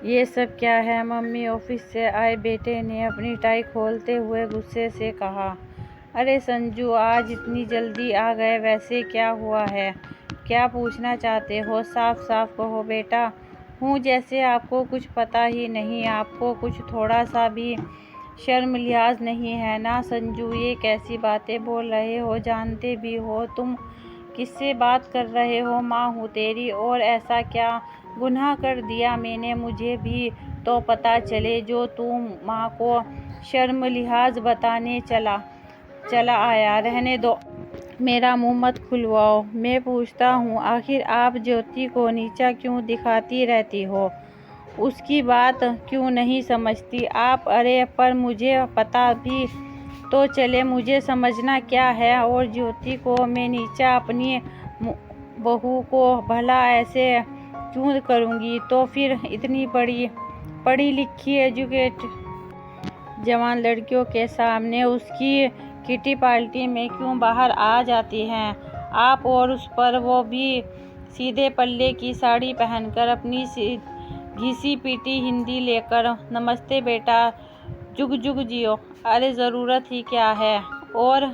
ये सब क्या है मम्मी? ऑफिस से आए बेटे ने अपनी टाई खोलते हुए गुस्से से कहा। अरे संजू, आज इतनी जल्दी आ गए, वैसे क्या हुआ है? क्या पूछना चाहते हो? साफ साफ कहो बेटा। हूँ जैसे आपको कुछ पता ही नहीं। आपको कुछ थोड़ा सा भी शर्म लिहाज नहीं है ना संजू? ये कैसी बातें बोल रहे हो? जानते भी हो तुम किससे बात कर रहे हो? माँ हूँ तेरी। और ऐसा क्या गुनाह कर दिया मैंने? मुझे भी तो पता चले जो तुम माँ को शर्म लिहाज बताने चला आया। रहने दो, मेरा मुंह मत खुलवाओ। मैं पूछता हूँ, आखिर आप ज्योति को नीचा क्यों दिखाती रहती हो? उसकी बात क्यों नहीं समझती आप? अरे पर मुझे पता भी तो चले, मुझे समझना क्या है? और ज्योति को मैं नीचा अपनी बहू को भला ऐसे क्यों करूँगी? तो फिर इतनी पढ़ी लिखी एजुकेट जवान लड़कियों के सामने उसकी किटी पार्टी में क्यों बाहर आ जाती हैं आप? और उस पर वो भी सीधे पल्ले की साड़ी पहनकर, अपनी घिसी पीटी हिंदी लेकर। नमस्ते बेटा, जुग जुग जियो। अरे ज़रूरत ही क्या है? और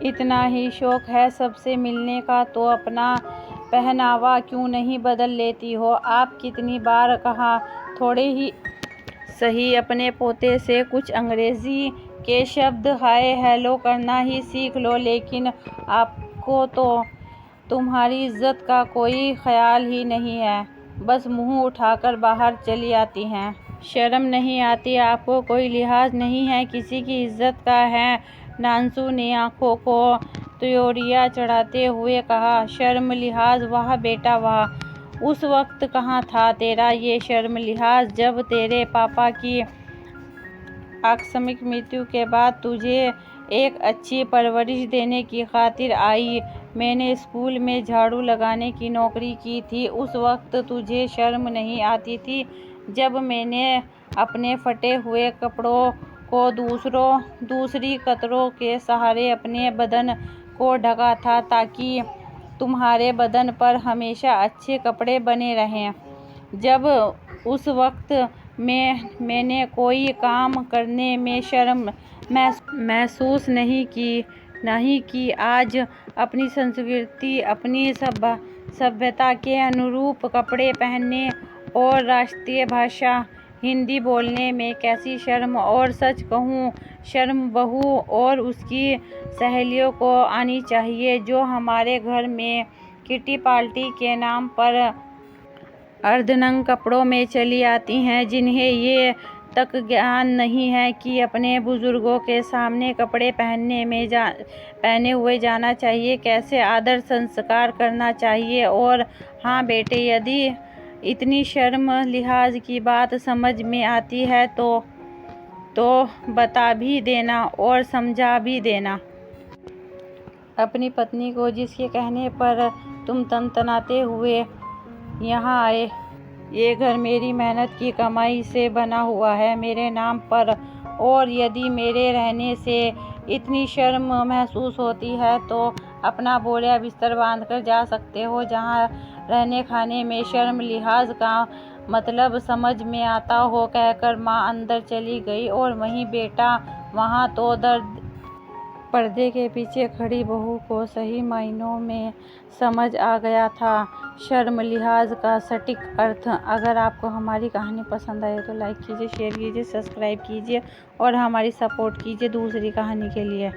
इतना ही शौक है सबसे मिलने का तो अपना पहनावा क्यों नहीं बदल लेती हो आप? कितनी बार कहा, थोड़े ही सही अपने पोते से कुछ अंग्रेजी के शब्द हाय हेलो करना ही सीख लो। लेकिन आपको तो तुम्हारी इज्जत का कोई ख्याल ही नहीं है, बस मुंह उठाकर बाहर चली आती हैं। शर्म नहीं आती आपको? कोई लिहाज नहीं है किसी की इज्जत का है? नांसू ने आंखों को त्योरिया चढ़ाते हुए कहा। शर्म लिहाज? वाह बेटा वाह। उस वक्त कहाँ था तेरा ये शर्म लिहाज, जब तेरे पापा की आकस्मिक मृत्यु के बाद तुझे एक अच्छी परवरिश देने की खातिर आई। मैंने स्कूल में झाड़ू लगाने की नौकरी की थी। उस वक्त तुझे शर्म नहीं आती थी जब मैंने अपने फटे हुए कपड़ों को दूसरी कतरों के सहारे अपने बदन को ढका था, ताकि तुम्हारे बदन पर हमेशा अच्छे कपड़े बने रहें। जब उस वक्त मैंने कोई काम करने में शर्म महसूस नहीं की। आज अपनी संस्कृति, अपनी सभ्यता के अनुरूप कपड़े पहनने और राष्ट्रीय भाषा हिंदी बोलने में कैसी शर्म? और सच कहूँ, शर्म बहू और उसकी सहेलियों को आनी चाहिए, जो हमारे घर में किटी पार्टी के नाम पर अर्धनग्न कपड़ों में चली आती हैं, जिन्हें ये तक ज्ञान नहीं है कि अपने बुजुर्गों के सामने कपड़े पहने हुए जाना चाहिए, कैसे आदर संस्कार करना चाहिए। और हाँ बेटे, यदि इतनी शर्म लिहाज की बात समझ में आती है तो बता भी देना और समझा भी देना। अपनी पत्नी को जिसके कहने पर तुम तनतनाते हुए यहाँ आए, ये घर मेरी मेहनत की कमाई से बना हुआ है मेरे नाम पर, और यदि मेरे रहने से इतनी शर्म महसूस होती है तो अपना बोरिया बिस्तर बांधकर जा सकते हो। जहाँ रहने खाने में शर्म लिहाज का मतलब समझ में आता हो, कहकर माँ अंदर चली गई। और वहीं बेटा, वहाँ तो दर्द पर्दे के पीछे खड़ी बहू को सही मायनों में समझ आ गया था शर्म लिहाज का सटीक अर्थ। अगर आपको हमारी कहानी पसंद आए तो लाइक कीजिए, शेयर कीजिए, सब्सक्राइब कीजिए और हमारी सपोर्ट कीजिए दूसरी कहानी के लिए।